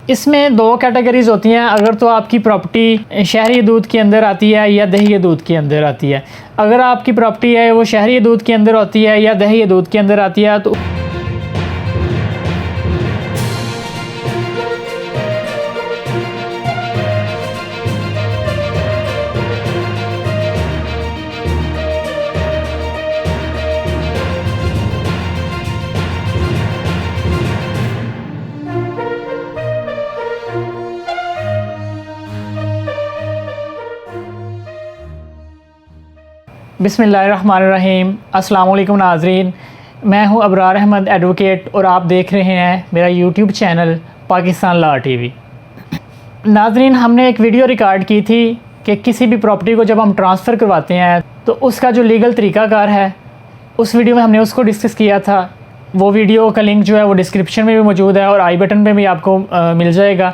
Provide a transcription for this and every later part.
इसमें दो कैटेगरीज होती हैं। अगर तो आपकी प्रॉपर्टी शहरी हदूद के अंदर आती है या दही हदूद के अंदर आती है। अगर आपकी प्रॉपर्टी है वो शहरी हदूद के अंदर होती है या दही हदूद के अंदर आती है तो बिस्मिल्लाहिर्रहमानिर्रहीम। अस्सलाम वालेकुम नाज़रीन, मैं हूं अबरार अहमद एडवोकेट और आप देख रहे हैं मेरा YouTube channel Pakistan law TV. नाज़रीन, हमने एक वीडियो रिकॉर्ड की थी कि किसी भी प्रॉपर्टी को जब हम ट्रांसफ़र करवाते हैं तो उसका जो लीगल तरीक़ाकार है, उस वीडियो में हमने उसको डिस्कस किया था। वो वीडियो का लिंक जो है वो डिस्क्रिप्शन में भी मौजूद है और आई बटन पे भी आपको मिल जाएगा।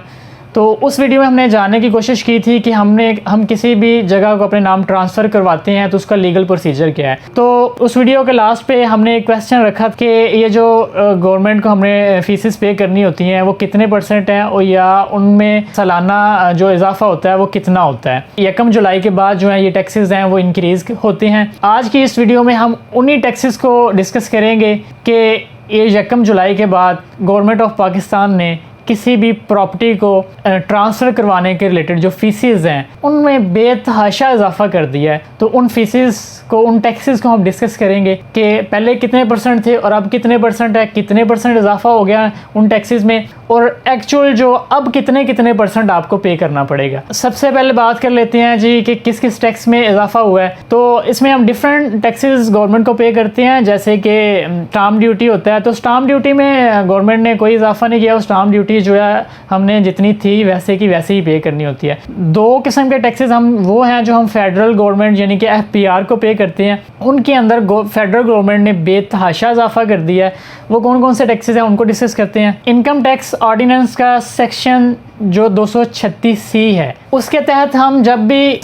तो उस वीडियो में हमने जानने की कोशिश की थी कि हम किसी भी जगह को अपने नाम ट्रांसफ़र करवाते हैं तो उसका लीगल प्रोसीजर क्या है। तो उस वीडियो के लास्ट पे हमने एक क्वेश्चन रखा कि ये जो गवर्नमेंट को हमने फ़ीसेस पे करनी होती हैं वो कितने % हैं और या उनमें सालाना जो इजाफा होता है वो कितना होता है। 1 जुलाई के बाद जो है ये टैक्सेस हैं वो इंक्रीज़ होते हैं। आज की इस वीडियो में हम उन्हीं टैक्सेस को डिस्कस करेंगे कि ये 1 जुलाई के बाद गवर्नमेंट ऑफ पाकिस्तान ने किसी भी प्रॉपर्टी को ट्रांसफ़र करवाने के रिलेटेड जो फ़ीसेस हैं उनमें बेतहाशा इजाफा कर दिया है। तो उन फ़ीसेस को, उन टैक्सेस को हम डिस्कस करेंगे कि पहले कितने % थे और अब कितने % है, कितने % इजाफा हो गया उन टैक्सेस में और एक्चुअल जो अब कितने % आपको पे करना पड़ेगा। सबसे पहले बात कर लेते हैं जी कि किस किस टैक्स में इजाफा हुआ है। तो इसमें हम डिफरेंट टैक्सेस गवर्नमेंट को पे करते हैं, जैसे कि स्टाम्प ड्यूटी होता है। तो स्टाम्प ड्यूटी में गवर्नमेंट ने कोई इजाफा नहीं किया, स्टाम्प ड्यूटी जो है हमने जितनी थी वैसे की वैसे ही पे करनी होती है। 2 किस्म के टैक्सेस हम वो हैं जो हम फेडरल गवर्नमेंट यानी कि FPR को पे करते हैं। उनके अंदर फेडरल गवर्नमेंट ने बेतहाशा इजाफा कर दिया है। वो कौन कौन से टैक्सेस हैं उनको डिस्कस करते हैं। इनकम टैक्स ऑर्डिनेंस का सेक्शन जो 236C है, उसके तहत हम जब भी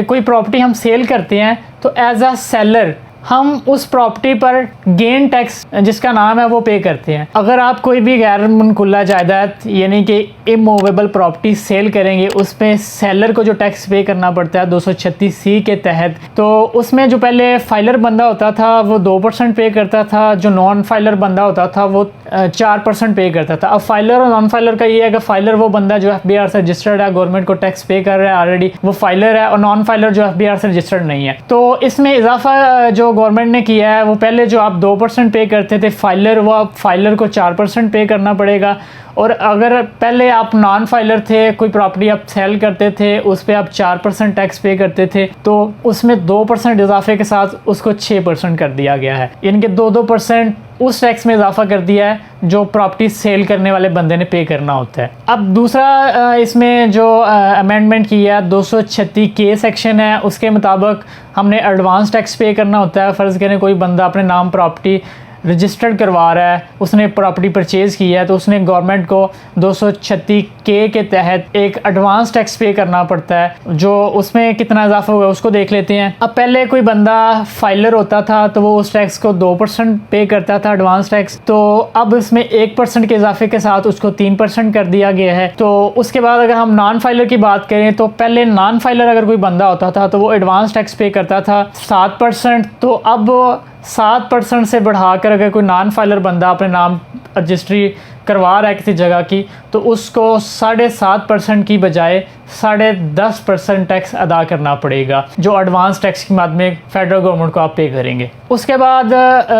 कोई प्रॉपर्टी हम सेल करते हैं तो एज अ सेलर हम उस प्रॉपर्टी पर गेन टैक्स जिसका नाम है वो पे करते हैं। अगर आप कोई भी गैर मुनकुल्ला जायदाद यानी कि इमूवेबल प्रॉपर्टी सेल करेंगे उसमें सेलर को जो टैक्स पे करना पड़ता है 236C के तहत, तो उसमें जो पहले फाइलर बंदा होता था वो 2% पे करता था, जो नॉन फाइलर बंदा होता था वो 4% पे करता था। अब फाइलर और नॉन फाइलर का ये है कि फाइलर वो बंदा जो FBR से रजिस्टर्ड है, गवर्नमेंट को टैक्स पे कर रहा है ऑलरेडी, वो फाइलर है, और नॉन फाइलर जो FBR से रजिस्टर्ड नहीं है। तो इसमें इजाफा जो गवर्नमेंट ने किया है वो पहले जो आप 2% पे करते थे फाइलर, वो आप फाइलर को 4% पे करना पड़ेगा। और अगर पहले आप नॉन फाइलर थे, कोई प्रॉपर्टी आप सेल करते थे उस पर आप 4% टैक्स पे करते थे, तो उसमें 2% इजाफे के साथ उसको 6% कर दिया गया है। यानी कि 2% उस टैक्स में इजाफा कर दिया है जो प्रॉपर्टी सेल करने वाले बंदे ने पे करना होता है। अब दूसरा इसमें जो अमेंडमेंट किया है 236K सेक्शन है, उसके मुताबिक हमने एडवांस टैक्स पे करना होता है। फ़र्ज़ करें कोई बंदा अपने नाम प्रॉपर्टी रजिस्टर्ड करवा रहा है, उसने प्रॉपर्टी परचेज़ की है, तो उसने गवर्नमेंट को 236K के तहत एक एडवांस टैक्स पे करना पड़ता है। जो उसमें कितना इजाफा हुआ उसको देख लेते हैं। अब पहले कोई बंदा फाइलर होता था तो वो उस टैक्स को 2% पे करता था एडवांस टैक्स, तो अब इसमें 1% के इजाफे के साथ उसको 3% कर दिया गया है। तो उसके बाद अगर हम नॉन फाइलर की बात करें तो पहले नॉन फाइलर अगर कोई बंदा होता था तो वो एडवांस टैक्स पे करता था 7%, तो अब 7% से बढ़ाकर अगर कोई नॉन फाइलर बंदा अपने नाम रजिस्ट्री करवा रहा है किसी जगह की तो उसको 7.5% की बजाय 10.5% टैक्स अदा करना पड़ेगा, जो एडवांस टैक्स की मद में फेडरल गवर्नमेंट को आप पे करेंगे। उसके बाद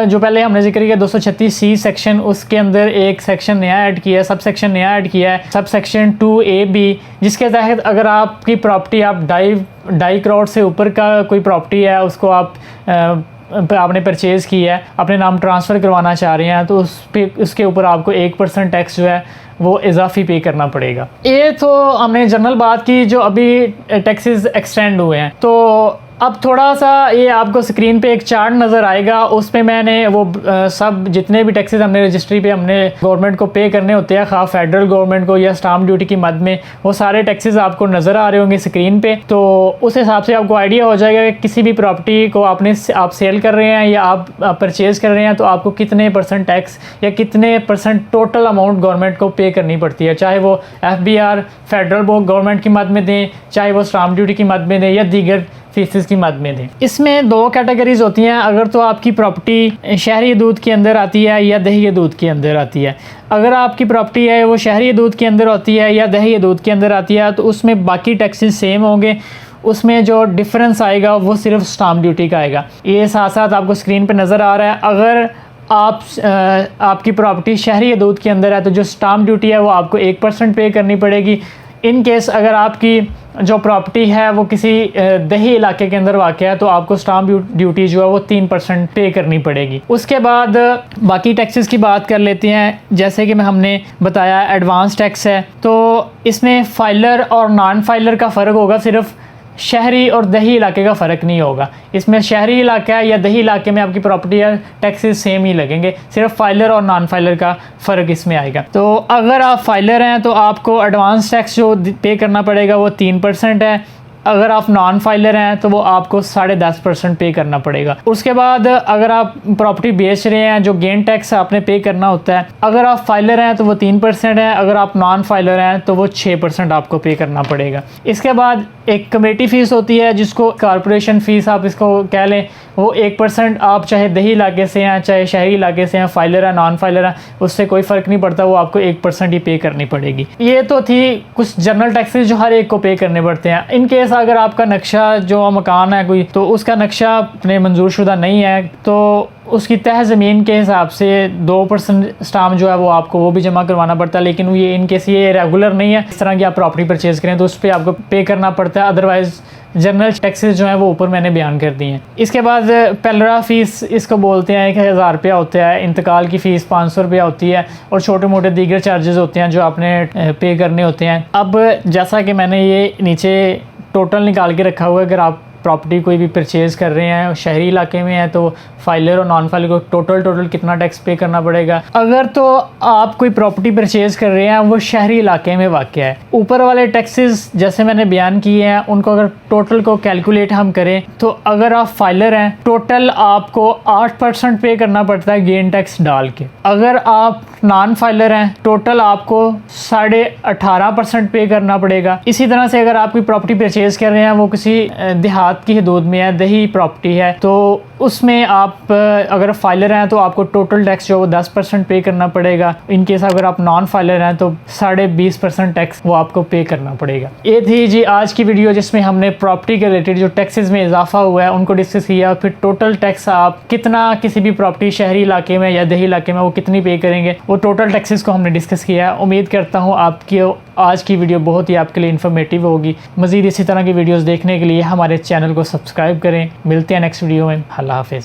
जो पहले हमने जिक्र किया 236C सेक्शन, उसके अंदर एक सेक्शन नया ऐड किया है, सब सेक्शन नया ऐड किया है, सब सेक्शन 2AB, जिसके तहत अगर आपकी प्रॉपर्टी आप 2.5 करोड़ से ऊपर का कोई प्रॉपर्टी है उसको आपने परचेज़ किया है, अपने नाम ट्रांसफ़र करवाना चाह रहे हैं, तो उसके ऊपर आपको 1% टैक्स जो है वो इजाफी पे करना पड़ेगा। ये तो हमने जनरल बात की जो अभी टैक्सेस एक्सटेंड हुए हैं। तो अब थोड़ा सा ये आपको स्क्रीन पे एक चार्ट नज़र आएगा, उस पर मैंने वो सब जितने भी टैक्सेस हमने रजिस्ट्री पे हमने गवर्नमेंट को पे करने होते हैं, खा फेडरल गवर्नमेंट को या स्टाम्प ड्यूटी की मद में, वो सारे टैक्सेस आपको नज़र आ रहे होंगे स्क्रीन पे। तो उस हिसाब से आपको आइडिया हो जाएगा कि किसी भी प्रॉपर्टी को आप सेल कर रहे हैं या आप परचेज़ कर रहे हैं तो आपको कितने % टैक्स या कितने % टोटल अमाउंट गवर्नमेंट को पे करनी पड़ती है, चाहे वो FBR फेडरल गवर्नमेंट की मद में दें, चाहे वो स्टाम्प ड्यूटी की मद में दें या दीगर फीसिस की मद में दें। इसमें 2 कैटेगरीज होती हैं, अगर तो आपकी प्रॉपर्टी शहरी दूध के अंदर आती है या दही दूध के अंदर आती है। अगर आपकी प्रॉपर्टी है वो शहरी दूध के अंदर होती है या दही दूध के अंदर आती है तो उसमें बाकी टैक्सेस सेम होंगे, उसमें जो डिफरेंस आएगा वो सिर्फ स्टाम्प ड्यूटी का आएगा। ये साथ साथ आपको स्क्रीन पे नज़र आ रहा है। अगर आपकी प्रॉपर्टी शहरी दूध के अंदर है तो जो स्टाम्प ड्यूटी है वो आपको 1% पे करनी पड़ेगी। इन केस अगर आपकी जो प्रॉपर्टी है वो किसी दही इलाके के अंदर वाक़ है तो आपको स्टाम्प ड्यूटी जो है वो 3% पे करनी पड़ेगी। उसके बाद बाकी टैक्सेस की बात कर लेते हैं। जैसे कि हमने बताया एडवांस टैक्स है, तो इसमें फाइलर और नॉन फाइलर का फ़र्क होगा, सिर्फ शहरी और दही इलाके का फ़र्क नहीं होगा। इसमें शहरी इलाका है या दही इलाके में आपकी प्रॉपर्टी या टैक्सेस सेम ही लगेंगे, सिर्फ फाइलर और नॉन फाइलर का फ़र्क इसमें आएगा। तो अगर आप फाइलर हैं तो आपको एडवांस टैक्स जो पे करना पड़ेगा वो 3% है। अगर आप नॉन फाइलर हैं तो वो आपको 10.5% पे करना पड़ेगा। उसके बाद अगर आप प्रॉपर्टी बेच रहे हैं जो गेन टैक्स आपने पे करना होता है, अगर आप फाइलर हैं तो वो 3% है, अगर आप नॉन फाइलर हैं तो वो 6% आपको पे करना पड़ेगा। इसके बाद एक कमेटी फ़ीस होती है जिसको कॉरपोरेशन फ़ीस आप इसको कह लें, वो 1% आप चाहे दही इलाके से हैं चाहे शहरी इलाके से हैं, फाइलर है नॉन फाइलर है, उससे कोई फ़र्क नहीं पड़ता, वो आपको 1% ही पे करनी पड़ेगी। ये तो थी कुछ जनरल टैक्सेस जो हर एक को पे करने पड़ते हैं। इन केस अगर आपका नक्शा जो मकान है कोई तो उसका नक्शा अपने मंजूर शुदा नहीं है तो उसकी तह ज़मीन के हिसाब से 2% स्टाम्प जो है वो आपको वो भी जमा करवाना पड़ता है। लेकिन ये इन केस ये रेगुलर नहीं है, इस तरह की आप प्रॉपर्टी परचेज़ करें तो उस पर आपको पे करना पड़ता है। अदरवाइज़ जनरल टैक्सेस जो हैं वो ऊपर मैंने बयान कर दी हैं। इसके बाद पेलरा फ़ीस इसको बोलते हैं, 1000 रुपया होता है। इंतकाल की फ़ीस 500 रुपया होती है और छोटे मोटे दीगर चार्जेस होते हैं जो आपने पे करने होते हैं। अब जैसा कि मैंने ये नीचे टोटल निकाल के रखा हुआ है, अगर आप प्रॉपर्टी कोई भी परचेज़ कर रहे हैं शहरी इलाके में है तो फाइलर और नॉन फाइलर को टोटल कितना टैक्स पे करना पड़ेगा। अगर तो आप कोई प्रॉपर्टी परचेज़ कर रहे हैं वो शहरी इलाके में वाक़ है, ऊपर वाले टैक्सेस जैसे मैंने बयान किए हैं उनको अगर टोटल को कैलकुलेट हम करें तो अगर आप फाइलर हैं टोटल आपको 8% पे करना पड़ता है गेन टैक्स डाल के। अगर आप नॉन फाइलर हैं टोटल आपको 18.5% पे करना पड़ेगा। इसी तरह से अगर आप कोई प्रॉपर्टी परचेज़ कर रहे हैं वो किसी देहात की हदूद में है, दही प्रॉपर्टी है, तो उसमें आप अगर फाइलर हैं तो आपको टोटल टैक्स जो है वो 10% पे करना पड़ेगा। इन केस अगर आप नॉन फाइलर हैं तो 20.5% टैक्स वो आपको पे करना पड़ेगा। ये थी जी आज की वीडियो जिसमें हमने प्रॉपर्टी के रिलेटेड जो टैक्सेस में इजाफा हुआ है उनको डिस्कस किया, फिर टोटल टैक्स आप कितना किसी भी प्रॉपर्टी शहरी इलाके में या दही इलाके में वो कितनी पे करेंगे, वो टोटल टैक्सेस को हमने डिस्कस किया है। उम्मीद करता हूँ आपकी आज की वीडियो बहुत ही आपके लिए इन्फॉर्मेटिव होगी। मज़ीद इसी तरह की वीडियोज़ देखने के लिए हमारे चैनल को सब्सक्राइब करें। मिलते हैं नेक्स्ट वीडियो में। अल्लाह हाफ़िज़।